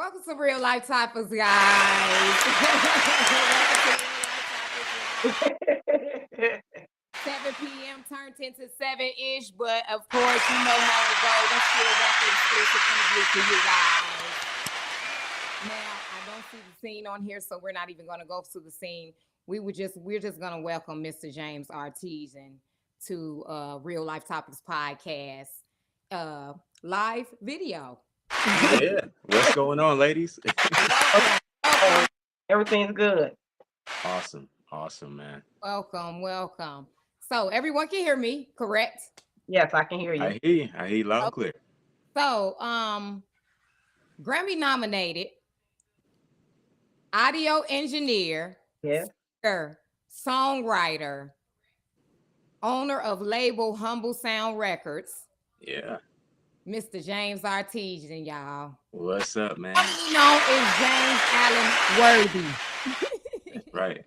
Welcome to Real Life Topics, guys. Welcome to Real Life Topics Live. 7 p.m. turned into 7-ish, but of course, you know how it goes. We still got the exclusive interview for you guys. Now, I don't see the scene on here, so we're not even going to go to the scene. We're just going to welcome Mr. James Artiseen to Real Life Topics podcast uh, live video. Yeah. What's going on, ladies? Welcome, welcome, Everything's good. Awesome. Awesome, man. welcome, welcome. So everyone can hear me, correct? Yes, I can hear you. I hear you. I hear you loud and Okay. clear. So, Grammy nominated audio engineer, Yes. singer, songwriter, owner of label Humble Sound Records, Yeah. Mr. James Artesian, y'all. What's up, man? Commonly known as James Allen Worthy. Right.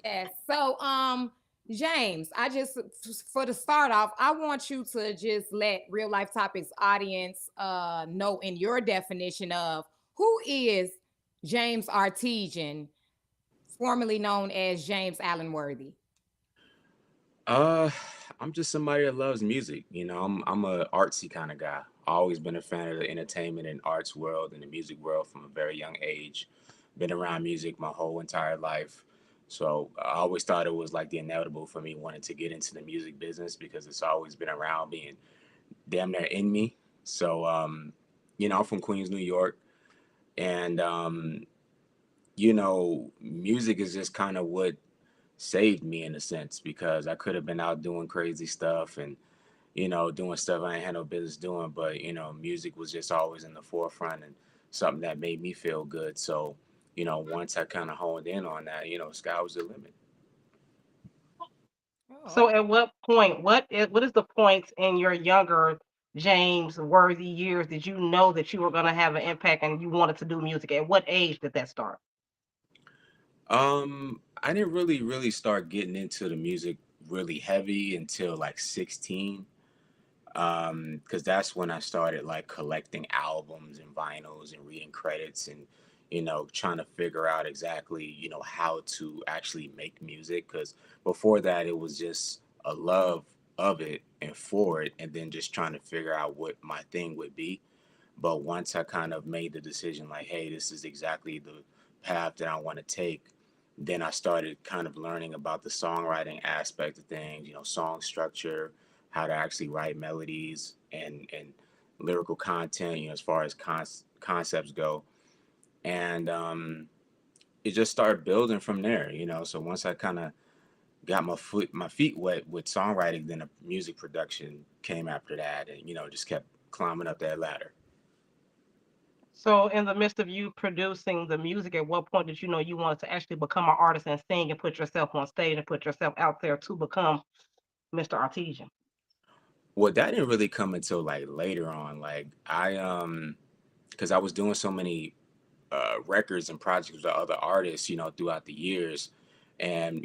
Yes. So, James, for the start off, I want you to just let Real Life Topics audience know in your definition of who is James Artesian, formerly known as James Allen Worthy. uh, I'm just somebody that loves music. I'm a artsy kind of guy. Always been a fan of the entertainment and arts world and the music world from a very young age. Been around music my whole entire life. So I always thought it was like the inevitable for me wanting to get into the music business because it's always been around me and damn near in me. So I'm from Queens, New York, and music is just kind of what saved me in a sense because I could have been out doing crazy stuff and doing stuff I ain't had no business doing, but music was just always in the forefront and something that made me feel good. So, once I kind of honed in on that, sky was the limit. Oh, So, at what point? What is the point in your younger James Worthy years did you know that you were going to have an impact and you wanted to do music? At what age did that start? I didn't really start getting into the music really heavy until like 16. Because that's when I started like collecting albums and vinyls and reading credits and trying to figure out exactly how to actually make music. Because before that, it was just a love of it and for it, and then just trying to figure out what my thing would be. But once I kind of made the decision, like, hey, this is exactly the path that I want to take, then I started kind of learning about the songwriting aspect of things, song structure, how to actually write melodies and lyrical content, as far as concepts go. And it just started building from there, So once I kind of got my feet wet with songwriting, then the music production came after that, and just kept climbing up that ladder. So, in the midst of you producing the music, at what point did you know you wanted to actually become an artist and sing and put yourself on stage and put yourself out there to become Mr. Artesian? Well, that didn't really come until like later on. Like because I was doing so many records and projects with other artists, throughout the years, and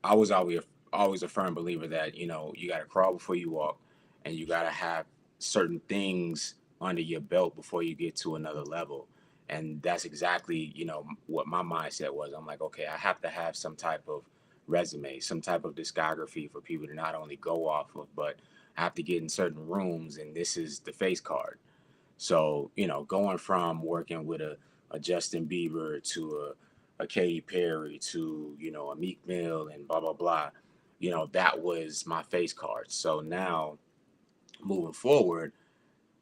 I was always a firm believer that you got to crawl before you walk, and you got to have certain things under your belt before you get to another level. And that's exactly what my mindset was. I'm like, okay, I have to have some type of resume, some type of discography for people to not only go off of, but I have to get in certain rooms, and this is the face card. So, going from working with a Justin Bieber to a Katy Perry to, a Meek Mill and blah, blah, blah, that was my face card. So now moving forward,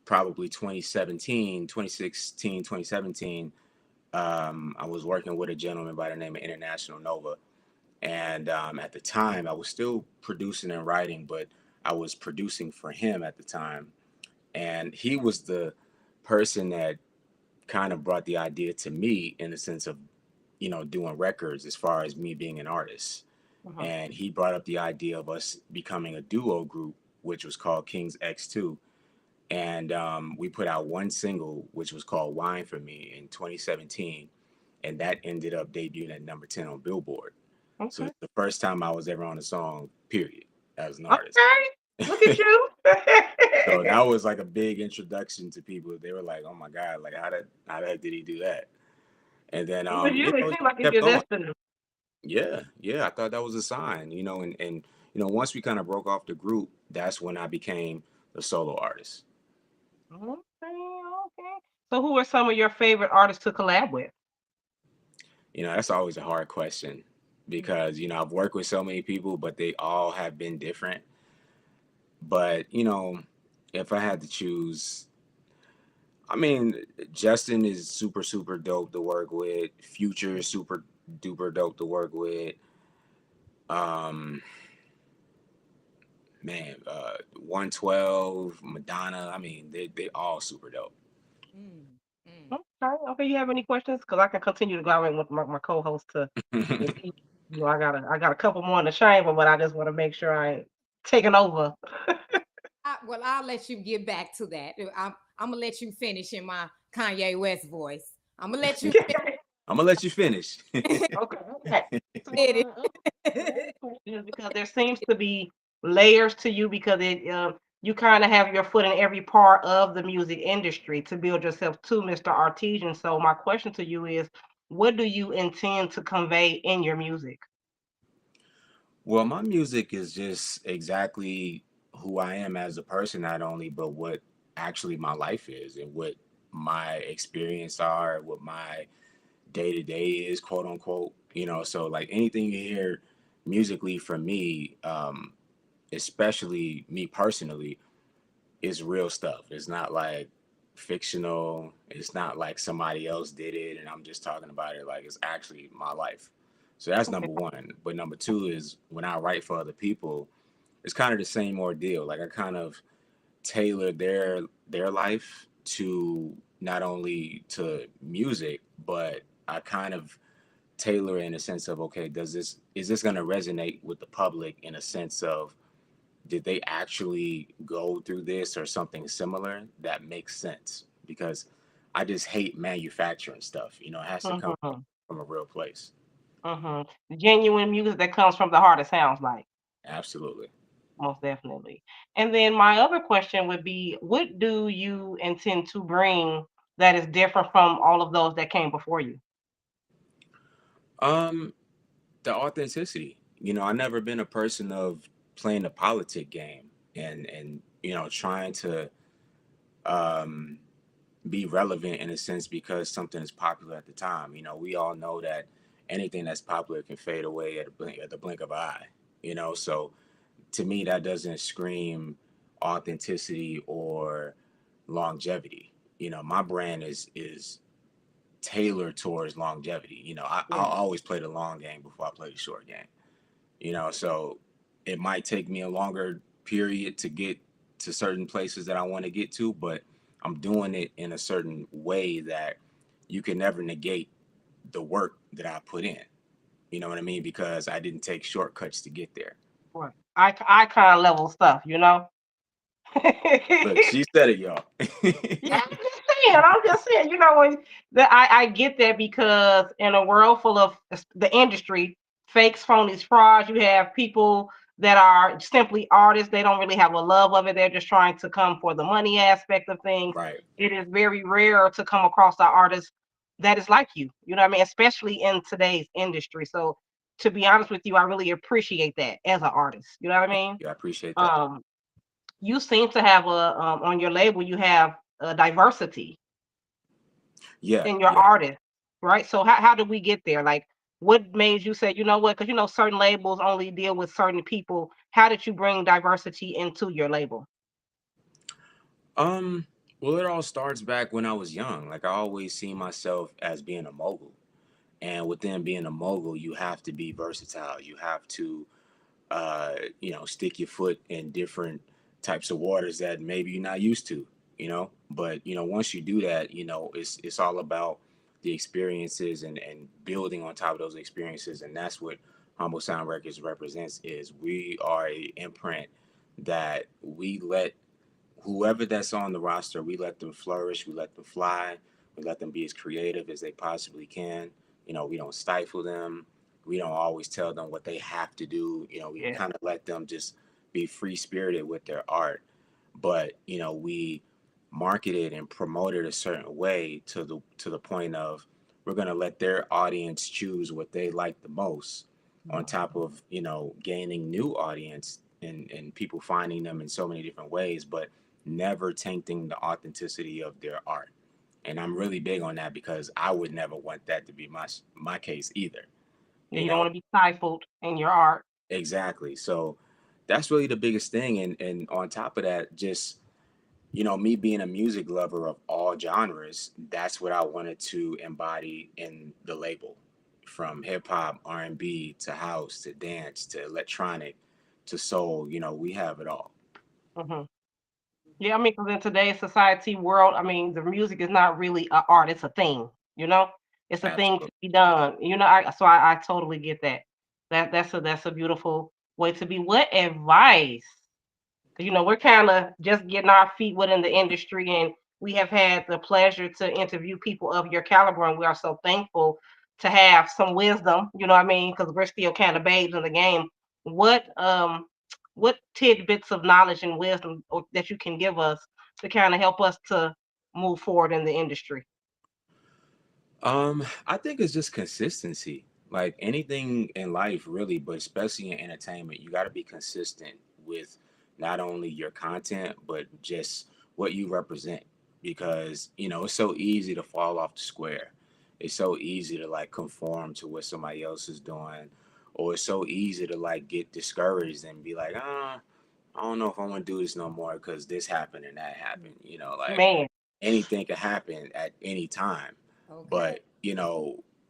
probably 2017, 2016, 2017, I was working with a gentleman by the name of International Nova. And at the time, I was still producing and writing, but I was producing for him at the time. And he was the person that kind of brought the idea to me in the sense of, doing records as far as me being an artist. Uh-huh. And he brought up the idea of us becoming a duo group, which was called Kings X2. And we put out one single, which was called Wine for Me in 2017. And that ended up debuting at number 10 on Billboard. So Okay. it's the first time I was ever on a song, period, as an artist. Okay. Look at you. So that was like a big introduction to people. They were like, "Oh my God, like how the heck did he do that?" And then But you, it it seems like it's kept your going. destiny. Yeah, yeah, I thought that was a sign, and once we kind of broke off the group, that's when I became the solo artist. Okay, okay. So who are some of your favorite artists to collab with? That's always a hard question because I've worked with so many people, but they all have been different. But if I had to choose, I mean, Justin is super super dope to work with. Future is super duper dope to work with. Um, man, 112, Madonna. I mean, they all super dope. Mm, mm. Okay, okay. You have any questions? Because I can continue to go on with my co-host to repeat. I got a couple more in the chamber, but I just want to make sure I ain't taking over. Well, I'll let you get back to that. I'm gonna let you finish in my Kanye West voice. I'm gonna let you I'm gonna let you finish. Okay, okay. So finish my it. other question is because there seems to be layers to you because you kind of have your foot in every part of the music industry to build yourself to Mr. Artesian. So my question to you is, what do you intend to convey in your music? Well, my music is just exactly who I am as a person, not only, but what actually my life is and what my experience are, what my day to day is, quote unquote. So like anything you hear musically from me, especially me personally, is real stuff. It's not like fictional. It's not like somebody else did it and I'm just talking about it. Like it's actually my life. So that's Okay. number one. But number two is when I write for other people, it's kind of the same ordeal. Like I kind of tailor their life to not only to music, but I kind of tailor in a sense of okay, does this is this going to resonate with the public in a sense of did they actually go through this or something similar that makes sense? Because I just hate manufacturing stuff. It has to come Mm-hmm, from a real place. mm-hmm. Genuine music that comes from the heart, it sounds like. Absolutely. Most definitely. And then my other question would be, what do you intend to bring that is different from all of those that came before you? Um, the authenticity. I never been a person of playing the politic game and trying to um be relevant in a sense because something is popular at the time. We all know that anything that's popular can fade away at the blink of an eye. So to me that doesn't scream authenticity or longevity. My brand is tailored towards longevity. I'll Yeah. always play the long game before I play the short game. So it might take me a longer period to get to certain places that I want to get to, but I'm doing it in a certain way that you can never negate the work that I put in. You know what I mean? Because I didn't take shortcuts to get there. Right. Icon level stuff, you know? Look, she said it, y'all. Yeah, I'm just saying, when I get that because in a world full of the industry, fakes, phonies, frauds, you have people that are simply artists. They don't really have a love of it. They're just trying to come for the money aspect of things. Right. It is very rare to come across an artist that is like you. You know what I mean? Especially in today's industry. So to be honest with you, I really appreciate that as an artist. You know what I mean? Yeah, I appreciate that. Um, you seem to have a on your label you have a diversity Yeah, in your yeah. artist, right? So how did we get there? Like, what made you say, you know what? Because certain labels only deal with certain people. How did you bring diversity into your label? Um, well, it all starts back when I was young. Like I always see myself as being a mogul. And within being a mogul, you have to be versatile. You have to stick your foot in different types of waters that maybe you're not used to. But once you do that, it's all about the experiences and building on top of those experiences. And that's what Humble Sound Records represents is we are a imprint that we let whoever that's on the roster, we let them flourish, we let them fly, we let them be as creative as they possibly can. We don't stifle them. We don't always tell them what they have to do. We Yeah. kind of let them just be free spirited with their art. but we marketed and promoted a certain way to the point of we're going to let their audience choose what they like the most, on top of gaining new audience and people finding them in so many different ways, but never tainting the authenticity of their art. And I'm really big on that because I would never want that to be my case either. Yeah, You you don't know, want to be stifled in your art. exactly. So that's really the biggest thing. And on top of that, just me being a music lover of all genres, that's what I wanted to embody in the label, from hip hop, R&B to house to dance to electronic to soul. We have it all. Hmm. Yeah, I mean, because in today's society world, I mean, the music is not really a art; it's a thing. You know, it's a thing to Absolutely. be done. I totally get that. That's a beautiful way to be. What advice? We're kind of just getting our feet within the industry, and we have had the pleasure to interview people of your caliber, and we are so thankful to have some wisdom. You know what I mean? Because we're still kind of babes in the game. What um, what tidbits of knowledge and wisdom that you can give us to kind of help us to move forward in the industry? I think it's just consistency. Like anything in life, really, but especially in entertainment, you got to be consistent with not only your content, but just what you represent. Because, it's so easy to fall off the square. It's so easy to like conform to what somebody else is doing. Or it's so easy to like get discouraged and be like, I don't know if I want to do this no more because this happened and that happened. Like Man, anything could happen at any time. Okay. But,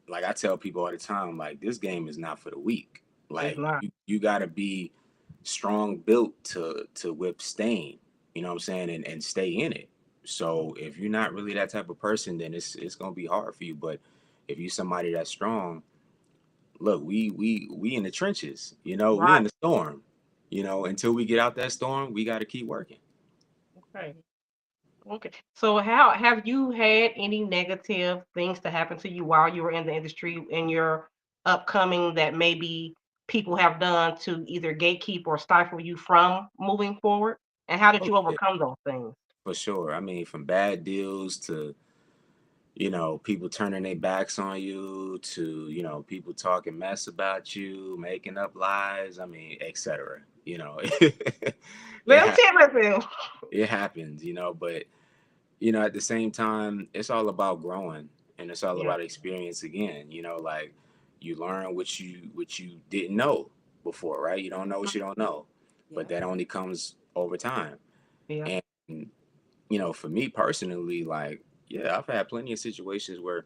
like I tell people all the time, like this game is not for the weak. it's Like not you gotta be strong built to withstand, you know what I'm saying, and stay in it. So if you're not really that type of person, then it's gonna be hard for you. But if you're somebody that's strong, look, we in the trenches, we in right. the storm. Until we get out that storm, we gotta keep working. Okay. Okay. So how have you had any negative things to happen to you while you were in the industry in your upcoming that maybe people have done to either gatekeep or stifle you from moving forward? And how did Oh you yeah, overcome those things? for sure. I mean, from bad deals to people turning their backs on you to, people talking mess about you, making up lies, I mean, etc. It Little ha- Timothy. it happens, but at the same time, it's all about growing and it's all Yeah. about experience again, like you learn what you didn't know before, right? You don't know what you don't know, but Yeah. that only comes over time. Yeah. And for me personally, like, yeah, I've had plenty of situations where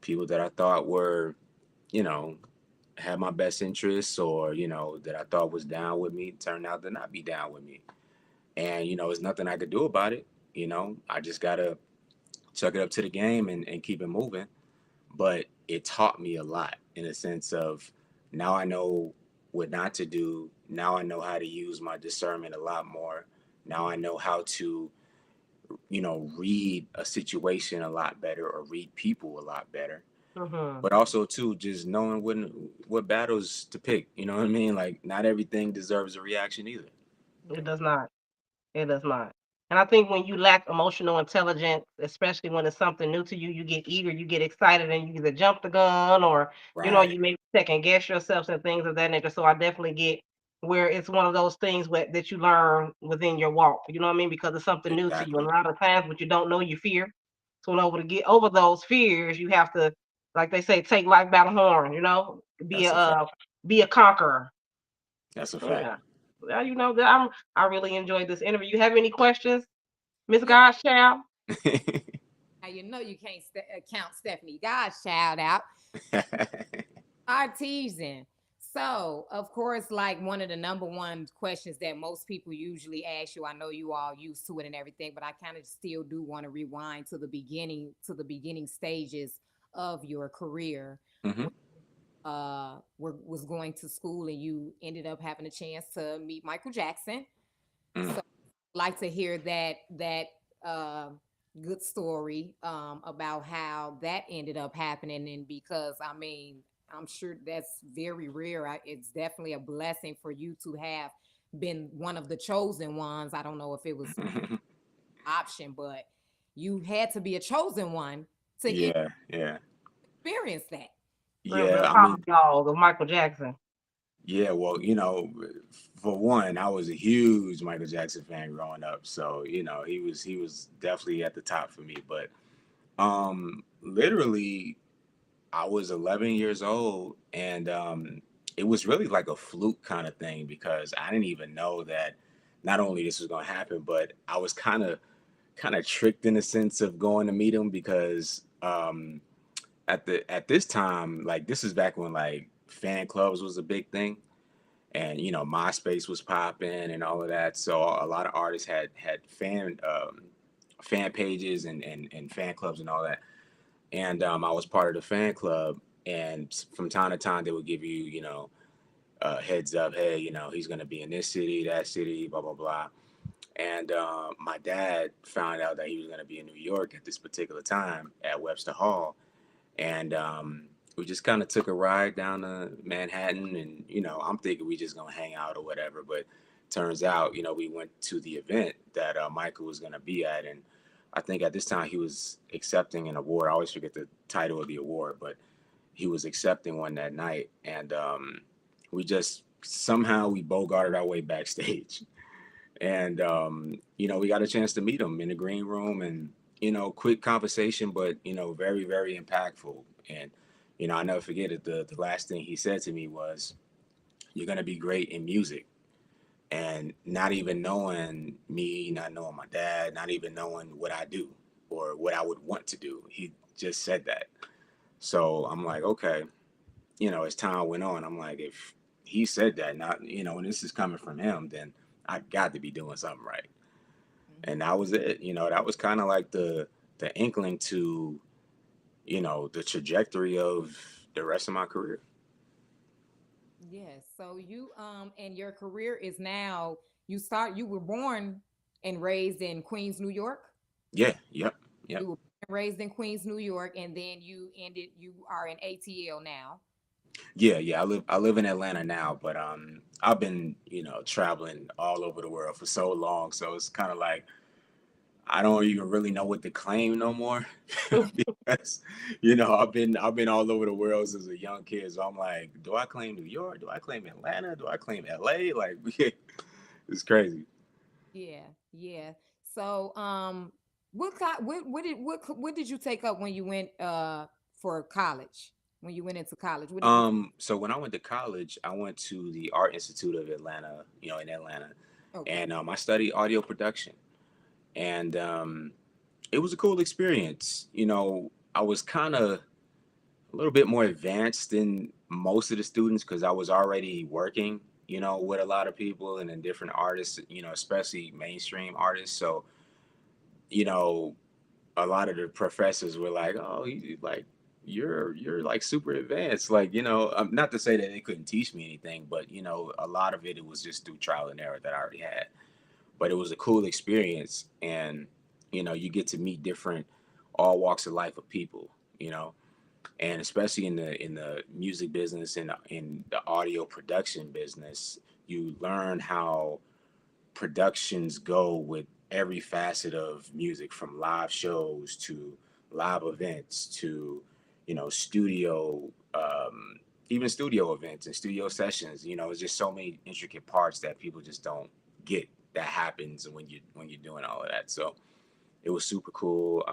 people that I thought were, you know, had my best interests, or, that I thought was down with me turned out to not be down with me. And, there's nothing I could do about it. I just got to chuck it up to the game and keep it moving. But it taught me a lot in a sense of now I know what not to do. Now I know how to use my discernment a lot more. Now I know how to, read a situation a lot better or read people a lot better, Hmm. but also too just knowing what battles to pick. You know what I mean? Like not everything deserves a reaction either. It does not. It does not. And I think when you lack emotional intelligence, especially when it's something new to you, you get eager, you get excited, and you either jump the gun or, Right. you may second guess yourself and things of that nature. So I definitely get where it's one of those things that you learn within your walk. You know what I mean? Because it's something new to you. And Exactly. a lot of times what you don't know, you fear. So in order to get over those fears, you have to, like they say, take life by the horn, be That's a fact. be a conqueror. That's a fact. Yeah. Well, that I really enjoyed this interview. You have any questions, Miss Yeah. Godschild? Now you know you can't count Stephanie. God shout out. Artesian. So, of course, like one of the number one questions that most people usually ask you, I know you all used to it and everything, but I kind of still do want to rewind to the beginning stages of your career. Hmm. Was going to school and you ended up having a chance to meet Michael Jackson. Mm. So, like to hear that uh, good story about how that ended up happening, and because I mean I'm sure that's very rare. It's definitely a blessing for you to have been one of the chosen ones. I don't know if it was option, but you had to be a chosen one to even Yeah, yeah, experience that. Really, yeah. the I top mean, dog of Michael Jackson. yeah. Well, for one, I was a huge Michael Jackson fan growing up, so he was definitely at the top for me. But literally, I was 11 years old, and it was really like a fluke kind of thing because I didn't even know that not only this was going to happen, but I was kind of tricked in a sense of going to meet him because at this time, like this is back when like fan clubs was a big thing, and MySpace was popping and all of that. So a lot of artists had fan pages and fan clubs and all that. And I was part of the fan club, and from time to time they would give you heads up, hey, he's gonna be in this city, that city, blah blah blah. And my dad found out that he was gonna be in New York at this particular time at Webster Hall, and we just kind of took a ride down to Manhattan, and I'm thinking we just gonna hang out or whatever, but turns out we went to the event that Michael was gonna be at, and I think at this time he was accepting an award. I always forget the title of the award, but he was accepting one that night, and we just somehow we bogarted our way backstage, and we got a chance to meet him in the green room, and quick conversation, but very very impactful. And I never forget it. The last thing he said to me was, "You're gonna be great in music." And not even knowing me, not knowing my dad, not even knowing what I do or what I would want to do, he just said that. So I'm like, okay, as time went on, I'm like, if he said that, not and this is coming from him, then I got to be doing something right. Mhm. And that was it. That was kind of like the inkling to the trajectory of the rest of my career. Yes. So you and your career is now you were born and raised in Queens, New York. Yeah, yep, yep. You were raised in Queens, New York, and then you are in ATL now. Yeah. I live in Atlanta now, but I've been traveling all over the world for so long, so it's kind of like I don't even really know what to claim no more because I've been all over the world since a young kid. So I'm like, do I claim New York? Do I claim Atlanta? Do I claim LA? Like, it's crazy. Yeah, yeah. So what did you take up when you went for college? When you went into college, what did you So when I went to college, I went to the Art Institute of Atlanta, in Atlanta, okay. and I studied audio production, and it was a cool experience. I was kind of a little bit more advanced than most of the students because I was already working, with a lot of people and then different artists, especially mainstream artists. So, you know, a lot of the professors were like, "Oh, like you're like super advanced." Like, not to say that they couldn't teach me anything, but a lot of it was just through trial and error that I already had. But it was a cool experience, and you get to meet different all walks of life of people. You know, and especially in the music business and in the audio production business, you learn how productions go with every facet of music, from live shows to live events to studio, even studio events and studio sessions. It's just so many intricate parts that people just don't get that happens when you're doing all of that. So it was super cool.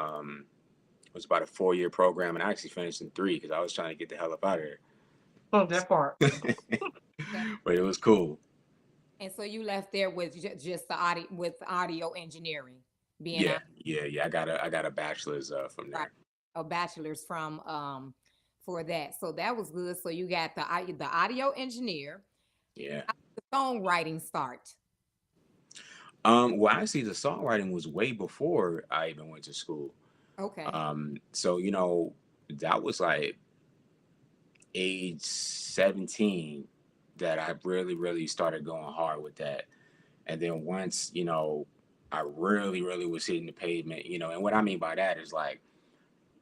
It was about a 4-year program, and I actually finished in 3 because I was trying to get the hell up out of Oh, that part. here. Okay. But it was cool. And so you left there with just the audio engineering, being Yeah, yeah, yeah. I got a bachelor's from right, there. a bachelor's from for that. So that was good. So you got the audio engineer, Yeah. the songwriting start. Well, actually, the songwriting was way before I even went to school. Okay. So that was like age 17 that I really, really started going hard with that. And then once I really, really was hitting the pavement. And what I mean by that is like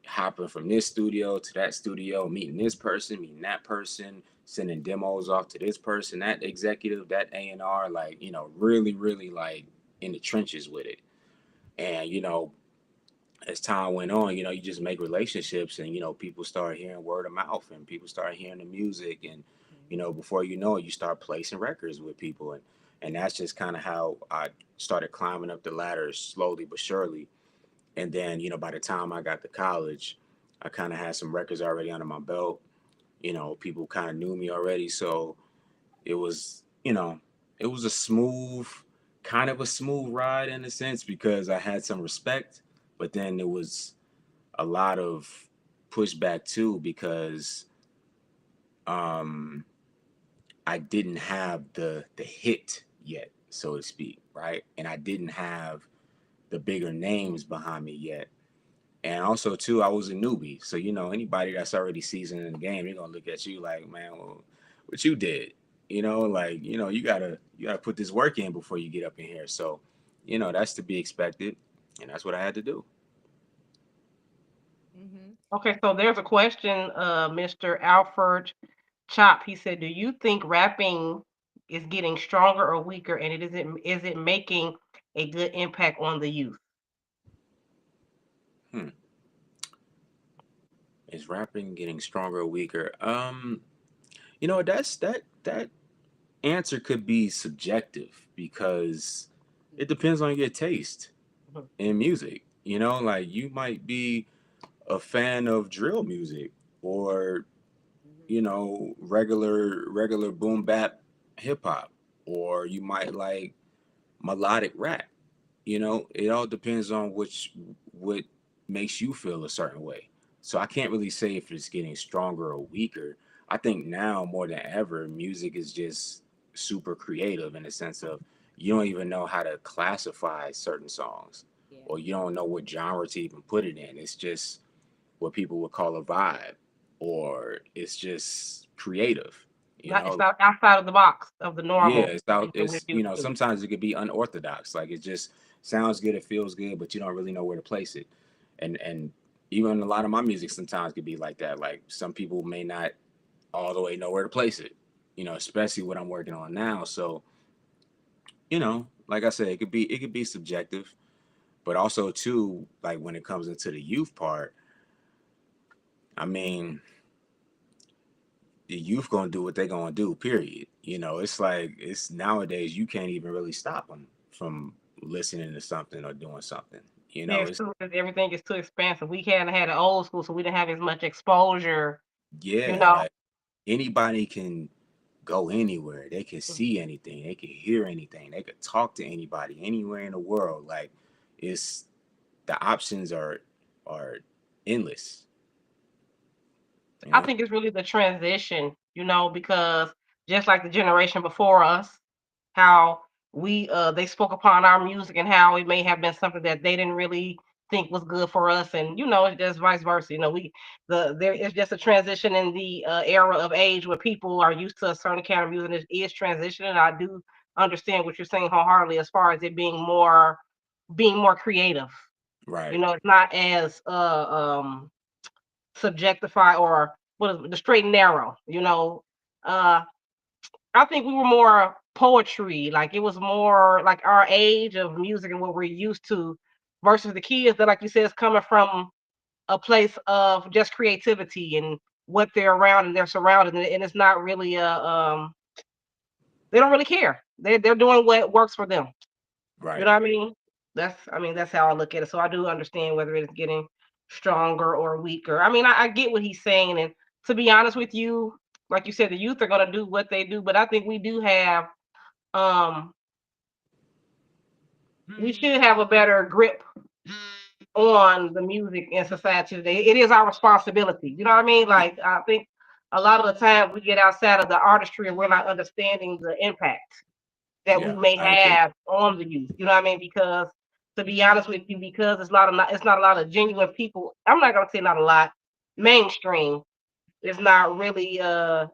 hopping from this studio to that studio, meeting this person, meeting that person, sending demos off to this person, that executive, that A&R, like, really, really like in the trenches with it. And, as time went on, you just make relationships and, people start hearing word of mouth and people start hearing the music. And, before you know it, you start placing records with people. And that's just kind of how I started climbing up the ladder slowly but surely. And then, by the time I got to college, I kind of had some records already under my belt. People kind of knew me already. So it was, it was a smooth, kind of a smooth ride in a sense because I had some respect, but then there was a lot of pushback too because um, I didn't have the hit yet, so to speak, right? And I didn't have the bigger names behind me yet. And also too, I was a newbie. So, anybody that's already seasoned in the game, they're gonna look at you like, man, well, what you did? Like, you gotta put this work in before you get up in here. So, that's to be expected. And that's what I had to do. Mm-hmm. Okay, so there's a question, Mr. Alfred Chop. He said, "Do you think rapping is getting stronger or weaker, and is it making a good impact on the youth?" Hmm. Is rapping getting stronger or weaker? That answer could be subjective because it depends on your taste Mhm. in music. Like you might be a fan of drill music or Mm-hmm. regular boom bap hip hop, or you might like melodic rap. It all depends on what makes you feel a certain way. So I can't really say if it's getting stronger or weaker. I think now more than ever, music is just super creative in the sense of you don't even know how to classify certain songs, Yeah. or you don't know what genre to even put it in. It's just what people would call a vibe, or it's just creative. You It's know, not outside of the box of the yeah, normal it's out. that we're It's used to. sometimes it could be unorthodox. Like it just sounds good, it feels good, but you don't really know where to place it. And even a lot of my music sometimes could be like that. Like some people may not all the way know where to place it. Especially what I'm working on now. So like I said, it could be subjective, but also too like when it comes into the youth part. I mean, the youth gonna do what they gonna do. Period. It's like it's nowadays you can't even really stop them from listening to something or doing something. It's Everything is too expensive. We hadn't had an old school, so we didn't have as much exposure. You yeah, know, like anybody can go anywhere. They can Mhm. see anything. They can hear anything. They could talk to anybody anywhere in the world. Like it's the options are endless. You I know. think it's really the transition. Because just like the generation before us, how they spoke upon our music and how it may have been something that they didn't really think was good for us, and it's just vice versa. There is just a transition in the era of age where people are used to a certain kind of music. It is transitioning. I do understand what you're saying wholeheartedly as far as it being more creative. Right. It's not as subjectify, or what is it, the straight and narrow. Uh I think we were more poetry, like it was more like our age of music and what we're used to, versus the kids that, like you said, is coming from a place of just creativity and what they're around and they're surrounded, and it's not really they don't really care. They're doing what works for them. You Right. know what I mean? That's how I look at it. So I do understand whether it's getting stronger or weaker. I get what he's saying, and to be honest with you, like you said, the youth are gonna do what they do, but I think um we should have a better grip on the music in society today. It is our responsibility. You know what I mean? Like I think a lot of the time we get outside of the artistry and we're not understanding the impact that we Yeah, may I agree. have on the youth. You know what I mean? Because to be honest with you, because it's not a lot of genuine people. I'm not gonna say not a lot. Mainstream is not really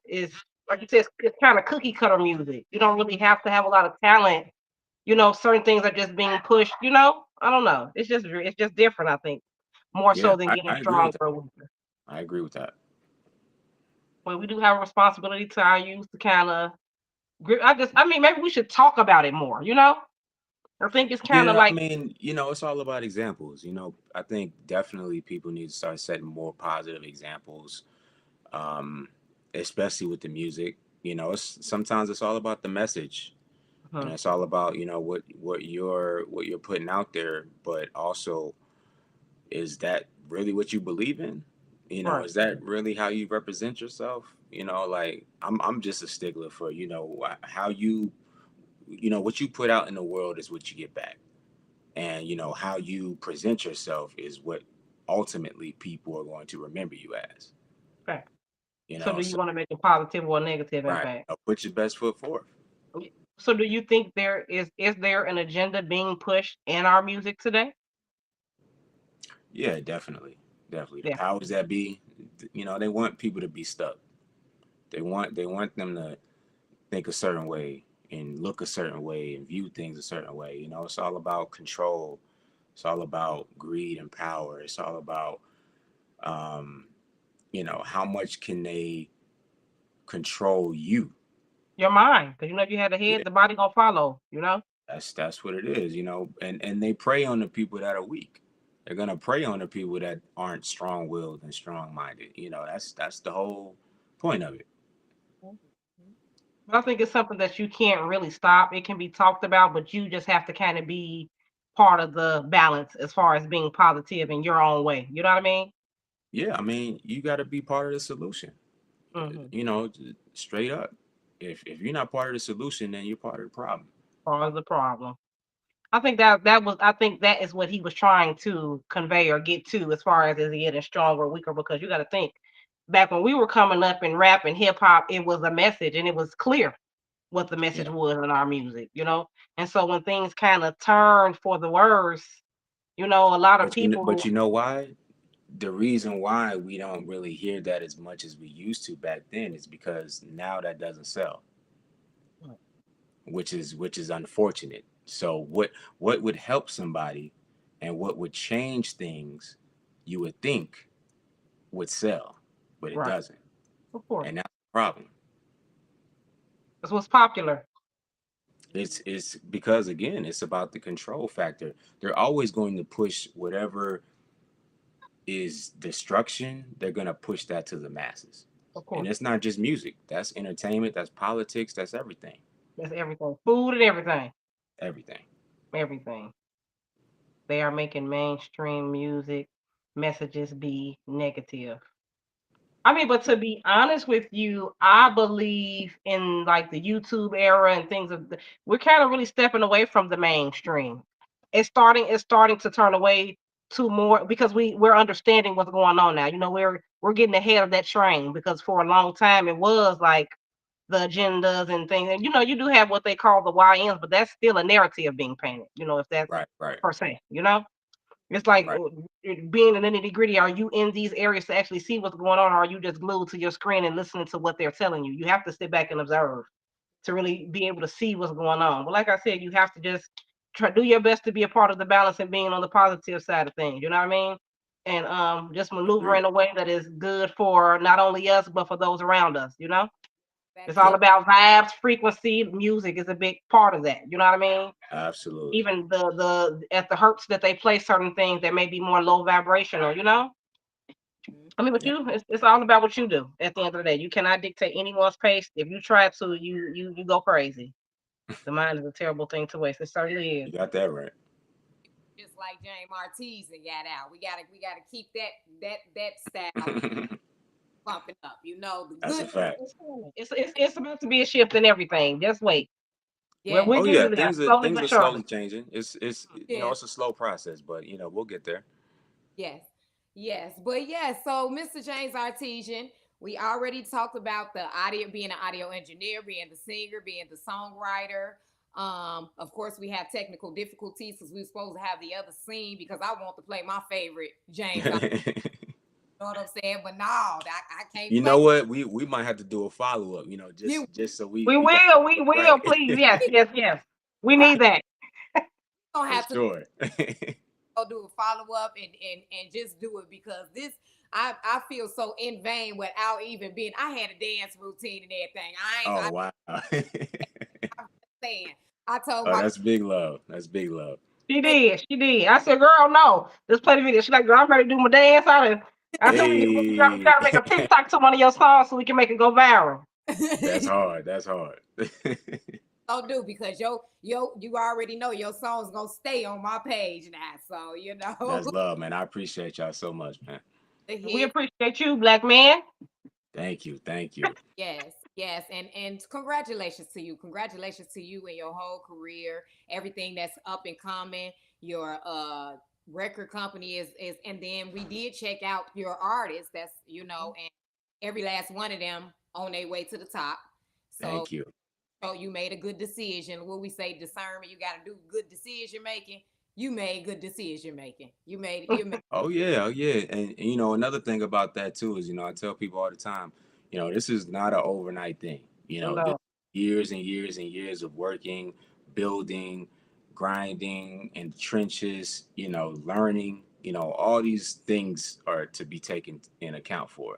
is like you said, it's kind of cookie cutter music. You don't really have to have a lot of talent. Certain things are just being pushed. I don't know. It's just different. I think more Yeah, so than I, getting I agree with stronger that. or weaker. I agree with that. Well, we do have a responsibility to our youth to kind of. I mean, maybe we should talk about it more. I think it's kind of Yeah, I like, mean, it's all about examples. I think definitely people need to start setting more positive examples, um, especially with the music. Sometimes it's all about the message, and mhm, it's all about what you're putting out there, but also, is that really what you believe in? right, Is that really how you represent yourself? Like I'm just a stickler for how what you put out in the world is what you get back, and how you present yourself is what ultimately people are going to remember you as. right. So, do you So want to make a positive or a negative right, impact? put your best foot forth. So, do you think there is there an agenda being pushed in our music today? Yeah, definitely the Yeah. powers that be, they want people to be stuck. They want them to think a certain way and look a certain way and view things a certain way. It's all about control. It's all about greed and power. It's all about um, how much can they control you. Your mind, because if you had the Yeah, head, the body gonna follow. that's what it is. And they prey on the people that are weak. They're gonna prey on the people that aren't strong-willed and strong-minded. That's the whole point of it. But I think it's something that you can't really stop. It can be talked about, but you just have to kind of be part of the balance as far as being positive in your own way. You know what I mean? Yeah, I mean, you got to be part of the solution. Hmm. Straight up. If you're not part of the solution, then you're part of the problem. Part of the problem. I think that is what he was trying to convey or get to as far as is he getting stronger or weaker, because you got to think back when we were coming up in rap and hip hop, it was a message and it was clear what the message Yeah, was in our music. And so when things kind of turned for the worse, a lot of but people. you know why? The reason why we don't really hear that as much as we used to back then is because now that doesn't sell, which is unfortunate. So what would help somebody and what would change things, you would think would sell, but it Right, doesn't. of course, And that's the problem. that's what's popular. It's because, again, it's about the control factor. They're always going to push whatever is destruction, they're going to push that to the masses. Of And course, it's not just music, that's entertainment, that's politics, that's everything. that's everything. Food and everything, Everything. everything. They are making mainstream music messages be negative. I mean, but to be honest with you, I believe in like the YouTube era and things we're kind of really stepping away from the mainstream. It's starting to turn away to more because we're understanding what's going on now. We're getting ahead of that train because for a long time it was like the agendas and things. And you do have what they call the YNs, but that's still a narrative being painted, if that's Right, right, per se. It's like right. being in the nitty-gritty. Are you in these areas to actually see what's going on, or are you just glued to your screen and listening to what they're telling you? You have to sit back and observe to really be able to see what's going on. But like I said, you have to just do your best to be a part of the balance and being on the positive side of things. You know what I mean? And just maneuver Agree. in a way that is good for not only us but for those around us. It's Facts. all Yep, about vibes, frequency. Music is a big part of that. You know what I mean? absolutely. Even the at the hertz that they play certain things that may be more low vibrational. Mhm. I mean, but Yeah. it's all about what you do at the end of the day. You cannot dictate anyone's pace. If you try to, you go crazy. The mind is a terrible thing to waste. It certainly is. You got that right. Just like James Artiseen got out. We gotta keep that style bumping up. The That's good. a fact. It's about to be a shift in everything. Just wait. Well, Yes. we're Oh yeah, getting there things are slowly things but are surely. slowly changing. It's Yes. it's a slow process, but we'll get there. Yes. Yes. But yes. So Mr. James Artesian, we already talked about the audio, being an audio engineer, being the singer, being the songwriter. Of course, we have technical difficulties because we were supposed to have the other scene because I want to play my favorite James. You know what I'm saying? But no, I can't You play know what? We might have to do a follow up. you. Just so we We we got will. We right will. Please. Yes. Yes. Yes. We Right. need that. Don't for have to sure. go do a follow up and just do it because this. I feel so in vain without even being. I had a dance routine and everything. I ain't. Oh wow. I'm saying. I told Oh, my that's big love. That's big love. She did. She did. I said, girl, no. Just play the video. She's like, girl, I'm ready to do my dance. I said, we Hey, gotta make a TikTok to one of your songs so we can make it go viral. that's hard. That's hard. so do because you already know your song's gonna stay on my page now. So That's love, man. I appreciate y'all so much, man. the We hit. appreciate you, black man. Thank you. Thank you. Yes, yes, and congratulations to you. Congratulations to you and your whole career. Everything that's up and coming. Your record company is, and then we did check out your artists. That's and every last one of them on their way to the top. So Thank you. so you made a good decision. What we say, discernment. You got to do good decision making. You made good decision making. You made. Oh yeah, oh yeah. And another thing about that too is, I tell people all the time, this is not an overnight thing. This No. years and years and years of working, building, grinding in the trenches, learning, all these things are to be taken in account for.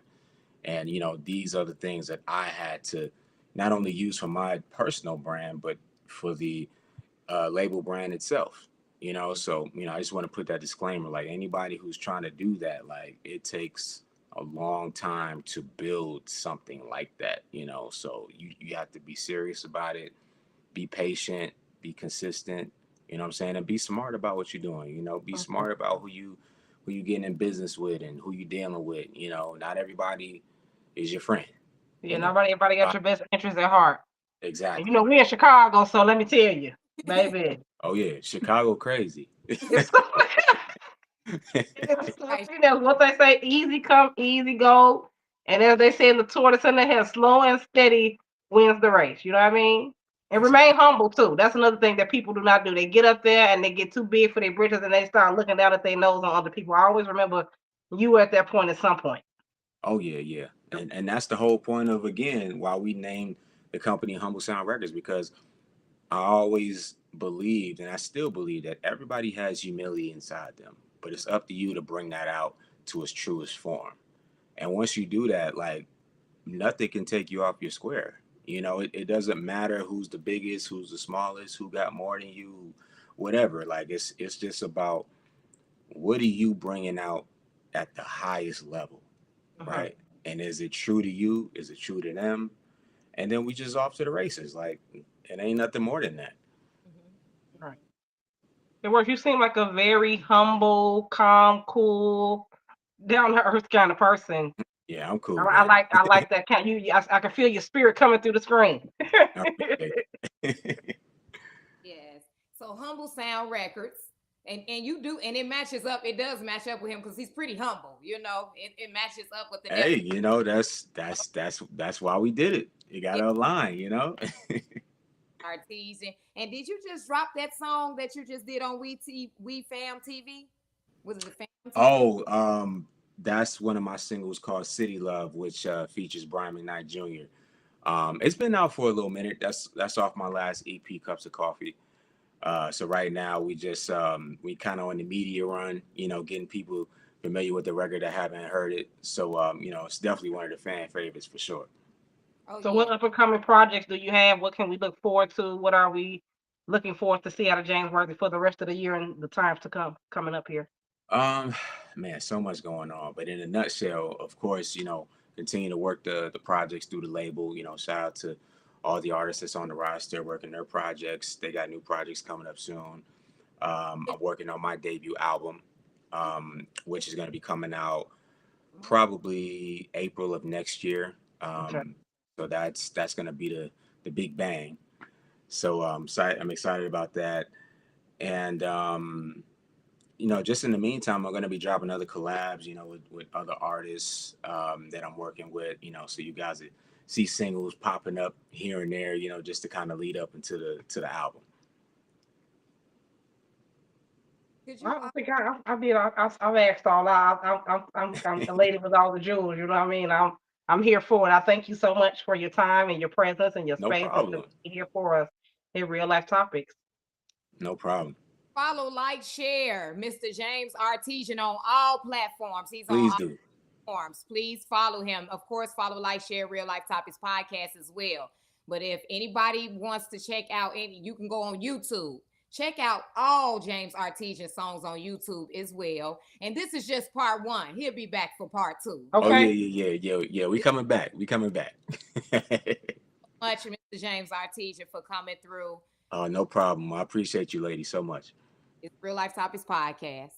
And these are the things that I had to not only use for my personal brand, but for the label brand itself. So I just want to put that disclaimer. Like anybody who's trying to do that, like it takes a long time to build something like that. So you have to be serious about it, be patient, be consistent. You know what I'm saying, and be smart about what you're doing. Be smart about who you getting in business with and who you dealing with. Not everybody is your friend. Yeah, everybody got your best interest at heart. And Exactly. we in Chicago, so let me tell you, baby. Oh yeah, Chicago crazy. It's, what they say, easy come, easy go. And as they say in the tortoise in the head, slow and steady wins the race. You know what I mean? And Exactly. remain humble too. That's another thing that people do not do. They get up there and they get too big for their britches and they start looking down at their nose on other people. I always remember you were at that point at some point. Oh yeah, yeah. And that's the whole point of, again, why we named the company Humble Sound Records, because I always believed, and I still believe, that everybody has humility inside them, but it's up to you to bring that out to its truest form. And once you do that, like, nothing can take you off your square. It doesn't matter who's the biggest, who's the smallest, who got more than you, whatever. Like it's just about, what are you bringing out at the highest level, Uh-huh. right? And is it true to you? Is it true to them? And then we just off to the races. Like, it ain't nothing more than that. Right. It works. You seem like a very humble, calm, cool, down to earth kind of person. Yeah, I'm cool, I man. like that kind. I can feel your spirit coming through the screen. I appreciate it. Yes. So Humble Sound Records. And you do, and it matches up. It does match up with him because he's pretty humble. It matches up with the Hey, that's why we did it. You gotta align. Artiseen. And did you just drop that song that you just did on We Fam TV? Was it the Fam TV? Oh, that's one of my singles called City Love, which features Brian McKnight Jr. It's been out for a little minute. That's off my last EP, Cups of Coffee. So right now we kind of on the media run, getting people familiar with the record that haven't heard it. So it's definitely one of the fan favorites for sure. Oh So, yeah. what up and coming projects do you have? What can we look forward to? What are we looking forward to see out of James Worthy for the rest of the year and the times to come coming up here? Um, Man, so much going on. But in a nutshell, of course, continue to work the projects through the label. Shout out to all the artists that's on the roster working their projects. They got new projects coming up soon. I'm working on my debut album, which is going to be coming out probably April of next year. Okay. So that's going to be the big bang. So I'm excited about that. And just in the meantime, I'm going to be dropping other collabs, with other artists that I'm working with, so you guys see singles popping up here and there, just to kind of lead up into the album. Could I you don't think I did. I've asked all. I'm elated with all the jewels. You know what I mean? I'm here for it. I thank you so much for your time and your presence and your No space and to problem. be here for us in real life topics. No problem. follow, like, share Mr. James Artesian on all platforms? He's on Please all do. platforms. Please follow him. Of course, follow, like, share Real Life Topics podcast as well. But if anybody wants to check out any, you can go on YouTube. Check out all James Artesian songs on YouTube as well. And this is just part one. He'll be back for part two. Oh Okay. yeah. We coming back. We coming back. Much, Mr. James Artesian, for coming through. Oh, no problem. I appreciate you, lady, so much. It's Real Life Topics podcast.